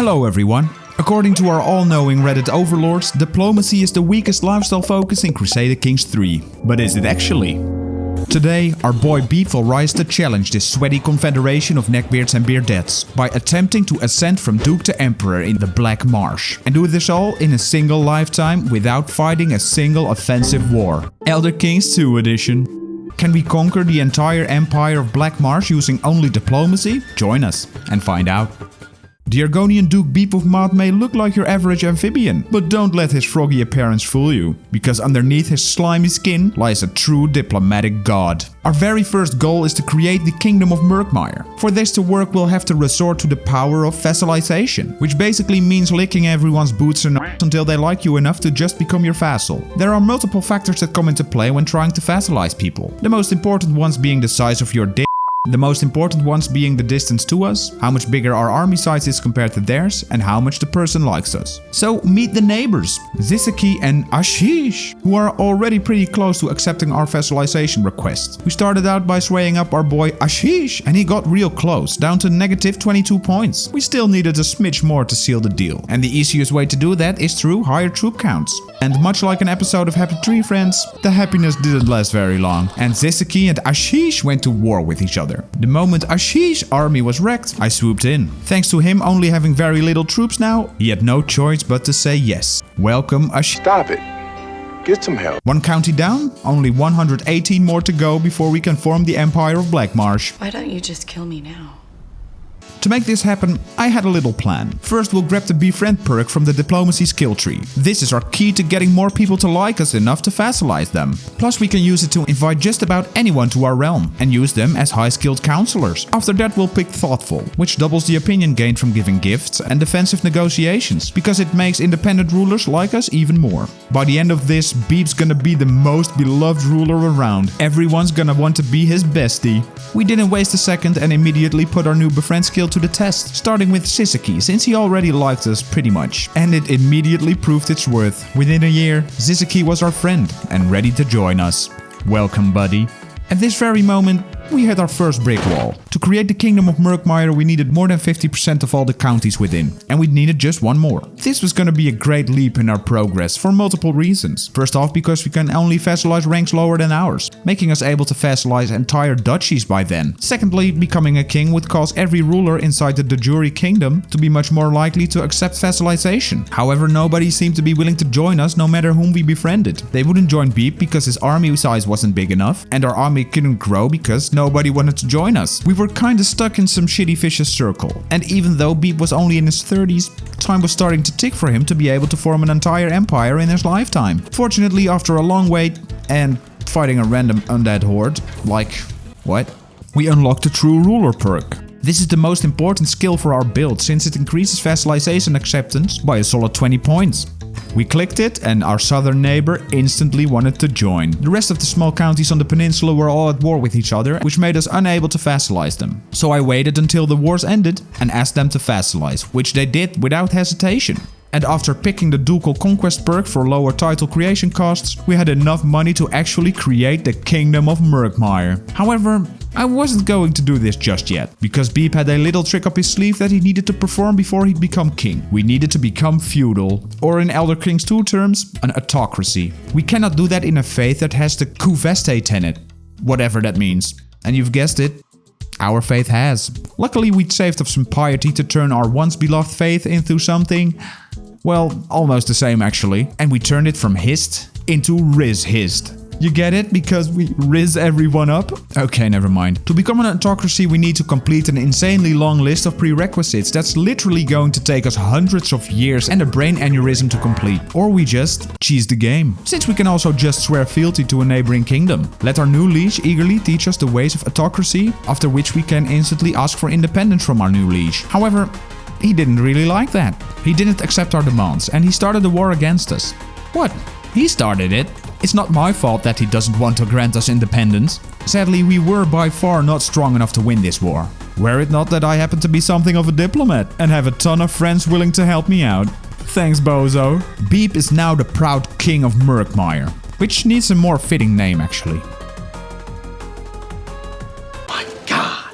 Hello everyone. According to our all-knowing Reddit overlords, diplomacy is the weakest lifestyle focus in Crusader Kings 3. But is it actually? Today, our boy Beep will rise to challenge this sweaty confederation of neckbeards and beardettes by attempting to ascend from Duke to Emperor in the Black Marsh. And do this all in a single lifetime without fighting a single offensive war. Elder Kings 2 edition. Can we conquer the entire empire of Black Marsh using only diplomacy? Join us and find out. The Argonian Duke Beep of Maat may look like your average amphibian, but don't let his froggy appearance fool you, because underneath his slimy skin lies a true diplomatic god. Our very first goal is to create the Kingdom of Murkmire. For this to work, we'll have to resort to the power of vassalization, which basically means licking everyone's boots and until they like you enough to just become your vassal. There are multiple factors that come into play when trying to vassalize people, the most important ones being the size of your dick. The most important ones being the distance to us, how much bigger our army size is compared to theirs, and how much the person likes us. So meet the neighbors, Zizaki and Ashish, who are already pretty close to accepting our vassalization request. We started out by swaying up our boy Ashish, and he got real close, down to negative 22 points. We still needed a smidge more to seal the deal, and the easiest way to do that is through higher troop counts. And much like an episode of Happy Tree Friends, the happiness didn't last very long, and Zizaki and Ashish went to war with each other. The moment Ashish's army was wrecked, I swooped in. Thanks to him only having very little troops now, he had no choice but to say yes. Welcome Ashish. Stop it. Get some help. One county down, only 118 more to go before we can form the Empire of Black Marsh. Why don't you just kill me now? To make this happen, I had a little plan. First, we'll grab the befriend perk from the diplomacy skill tree. This is our key to getting more people to like us enough to vassalize them. Plus, we can use it to invite just about anyone to our realm and use them as high-skilled counselors. After that, we'll pick thoughtful, which doubles the opinion gained from giving gifts and defensive negotiations, because it makes independent rulers like us even more. By the end of this, Beep's gonna be the most beloved ruler around. Everyone's gonna want to be his bestie. We didn't waste a second and immediately put our new befriend skill to the test, starting with Zizaki, since he already liked us pretty much. And it immediately proved its worth. Within a year, Zizaki was our friend and ready to join us. Welcome, buddy. At this very moment, we hit our first brick wall. To create the Kingdom of Murkmire, we needed more than 50% of all the counties within, and we needed just one more. This was gonna be a great leap in our progress for multiple reasons. First off, because we can only vassalize ranks lower than ours, making us able to vassalize entire duchies by then. Secondly, becoming a king would cause every ruler inside the de jure kingdom to be much more likely to accept vassalization. However, nobody seemed to be willing to join us no matter whom we befriended. They wouldn't join Beep because his army size wasn't big enough, and our army couldn't grow because nobody wanted to join us. We were kinda stuck in some shitty vicious circle. And even though Beep was only in his 30s, time was starting to tick for him to be able to form an entire empire in his lifetime. Fortunately, after a long wait and fighting a random undead horde, we unlocked the True Ruler perk. This is the most important skill for our build since it increases vassalization acceptance by a solid 20 points. We clicked it and our southern neighbor instantly wanted to join. The rest of the small counties on the peninsula were all at war with each other, which made us unable to vassalize them. So I waited until the wars ended and asked them to vassalize, which they did without hesitation. And after picking the Ducal Conquest perk for lower title creation costs, we had enough money to actually create the Kingdom of Murkmire. However, I wasn't going to do this just yet, because Beep had a little trick up his sleeve that he needed to perform before he'd become king. We needed to become feudal, or in Elder Kings 2 terms, an autocracy. We cannot do that in a faith that has the Kuveste tenet, whatever that means. And you've guessed it, our faith has. Luckily, we'd saved up some piety to turn our once beloved faith into something, well, almost the same actually. And we turned it from hist into riz-hist. You get it? Because we riz everyone up? Okay, never mind. To become an autocracy, we need to complete an insanely long list of prerequisites that's literally going to take us hundreds of years and a brain aneurysm to complete. Or we just cheese the game. Since we can also just swear fealty to a neighboring kingdom. Let our new liege eagerly teach us the ways of autocracy, after which we can instantly ask for independence from our new liege. However, he didn't really like that. He didn't accept our demands and he started a war against us. What? He started it? It's not my fault that he doesn't want to grant us independence. Sadly, we were by far not strong enough to win this war. Were it not that I happen to be something of a diplomat and have a ton of friends willing to help me out. Thanks, bozo. Beep is now the proud king of Murkmire, which needs a more fitting name actually. My God,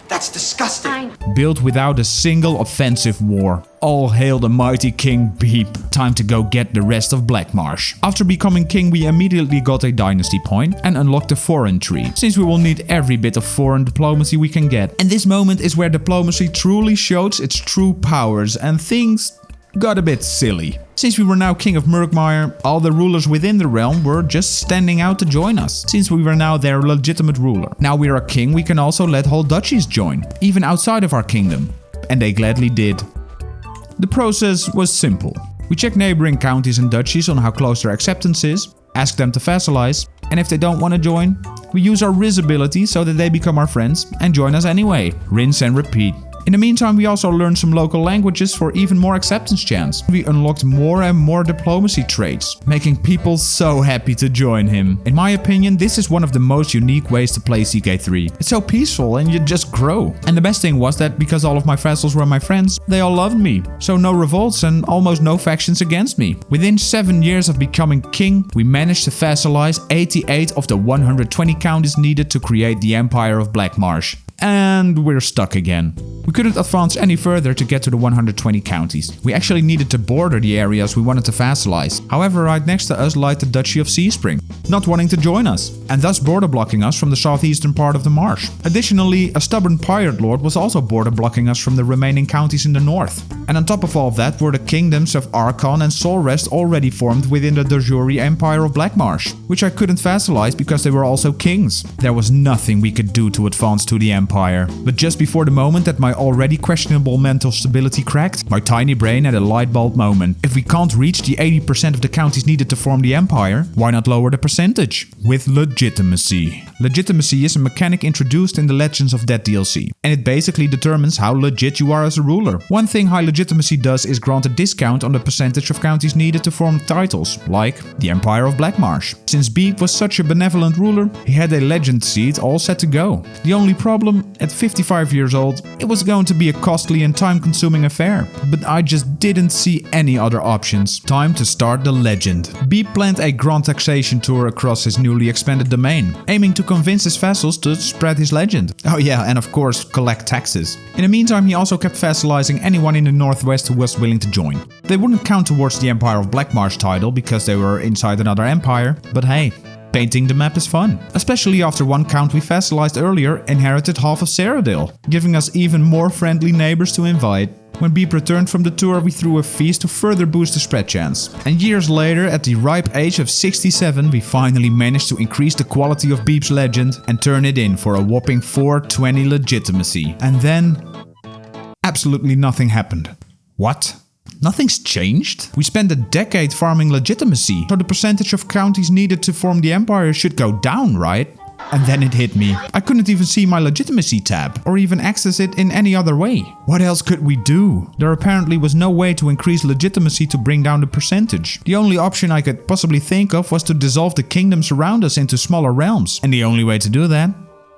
that's disgusting. I built without a single offensive war. All hail the mighty King Beep. Time to go get the rest of Blackmarsh. After becoming king, we immediately got a dynasty point and unlocked a foreign tree, since we will need every bit of foreign diplomacy we can get. And this moment is where diplomacy truly shows its true powers and things got a bit silly. Since we were now king of Murkmire, all the rulers within the realm were just standing out to join us, since we were now their legitimate ruler. Now we are a king, we can also let whole duchies join, even outside of our kingdom. And they gladly did. The process was simple. We check neighboring counties and duchies on how close their acceptance is, ask them to vassalize, and if they don't want to join, we use our Riz ability so that they become our friends and join us anyway. Rinse and repeat. In the meantime, we also learned some local languages for even more acceptance chance. We unlocked more and more diplomacy traits, making people so happy to join him. In my opinion, this is one of the most unique ways to play CK3. It's so peaceful and you just grow. And the best thing was that because all of my vassals were my friends, they all loved me. So no revolts and almost no factions against me. Within 7 years of becoming king, we managed to vassalize 88 of the 120 counties needed to create the Empire of Blackmarsh. And we're stuck again. We couldn't advance any further to get to the 120 counties. We actually needed to border the areas we wanted to vassalize. However, right next to us lied the Duchy of Seaspring, not wanting to join us, and thus border blocking us from the southeastern part of the marsh. Additionally, a stubborn pirate lord was also border blocking us from the remaining counties in the north. And on top of all of that were the kingdoms of Archon and Solrest already formed within the Dajuri Empire of Blackmarsh, which I couldn't vassalize because they were also kings. There was nothing we could do to advance to the empire. But just before the moment that my already questionable mental stability cracked, my tiny brain had a light bulb moment. If we can't reach the 80% of the counties needed to form the empire, why not lower the percentage? With legitimacy. Legitimacy is a mechanic introduced in the Legends of Dead DLC, and it basically determines how legit you are as a ruler. One thing high legitimacy does is grant a discount on the percentage of counties needed to form titles, like the Empire of Blackmarsh. Since Beep was such a benevolent ruler, he had a legend seat all set to go. The only problem, at 55 years old, it was going to be a costly and time-consuming affair, but I just didn't see any other options. Time to start the legend. Beep planned a grand taxation tour across his newly expanded domain, aiming to convince his vassals to spread his legend. Oh yeah, and of course, collect taxes. In the meantime, he also kept vassalizing anyone in the northwest who was willing to join. They wouldn't count towards the Empire of Blackmarsh title because they were inside another empire, but hey, painting the map is fun. Especially after one count we vassalized earlier inherited half of Cyrodiil, giving us even more friendly neighbors to invite. When Beep returned from the tour, we threw a feast to further boost the spread chance. And years later, at the ripe age of 67, we finally managed to increase the quality of Beep's legend and turn it in for a whopping 420 legitimacy. And then absolutely nothing happened. What? Nothing's changed? We spent a decade farming legitimacy, so the percentage of counties needed to form the empire should go down, right? And then it hit me. I couldn't even see my legitimacy tab, or even access it in any other way. What else could we do? There apparently was no way to increase legitimacy to bring down the percentage. The only option I could possibly think of was to dissolve the kingdoms around us into smaller realms. And the only way to do that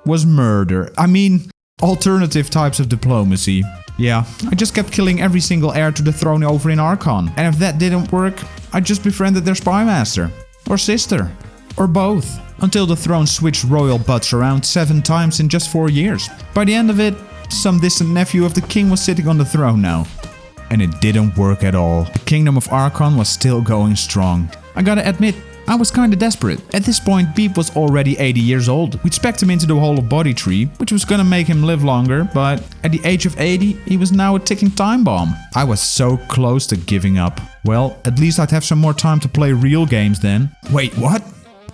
was murder. I mean, alternative types of diplomacy. Yeah, I just kept killing every single heir to the throne over in Archon. And if that didn't work, I just befriended their spy master. Or sister. Or both. Until the throne switched royal butts around 7 times in just 4 years. By the end of it, some distant nephew of the king was sitting on the throne now. And it didn't work at all. The kingdom of Archon was still going strong. I gotta admit, I was kinda desperate. At this point, Beep was already 80 years old. We'd specced him into the whole of body tree, which was gonna make him live longer, but at the age of 80, he was now a ticking time bomb. I was so close to giving up. Well, at least I'd have some more time to play real games then. Wait, what?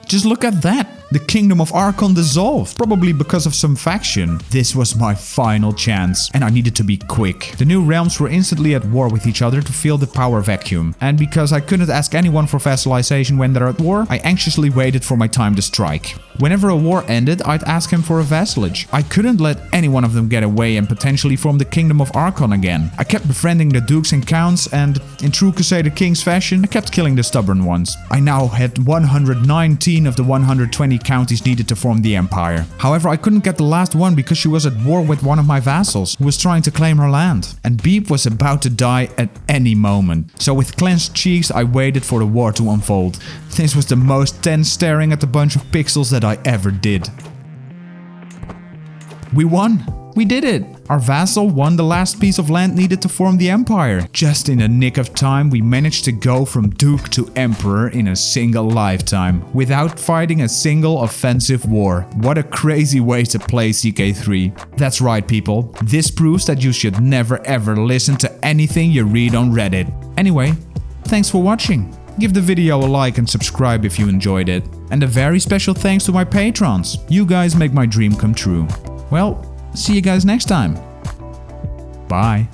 Just look at that! The kingdom of Archon dissolved, probably because of some faction. This was my final chance, and I needed to be quick. The new realms were instantly at war with each other to fill the power vacuum. And because I couldn't ask anyone for vassalization when they're at war, I anxiously waited for my time to strike. Whenever a war ended, I'd ask him for a vassalage. I couldn't let any one of them get away and potentially form the kingdom of Archon again. I kept befriending the dukes and counts, and in true Crusader Kings fashion, I kept killing the stubborn ones. I now had 119 of the 120 counties needed to form the empire. However, I couldn't get the last one because she was at war with one of my vassals, who was trying to claim her land. And Beep was about to die at any moment. So with clenched cheeks, I waited for the war to unfold. This was the most tense staring at the bunch of pixels that I ever did. We won! We did it! Our vassal won the last piece of land needed to form the empire. Just in the nick of time, we managed to go from duke to emperor in a single lifetime, without fighting a single offensive war. What a crazy way to play CK3. That's right, people. This proves that you should never ever listen to anything you read on Reddit. Anyway, thanks for watching. Give the video a like and subscribe if you enjoyed it. And a very special thanks to my patrons. You guys make my dream come true. Well, see you guys next time. Bye.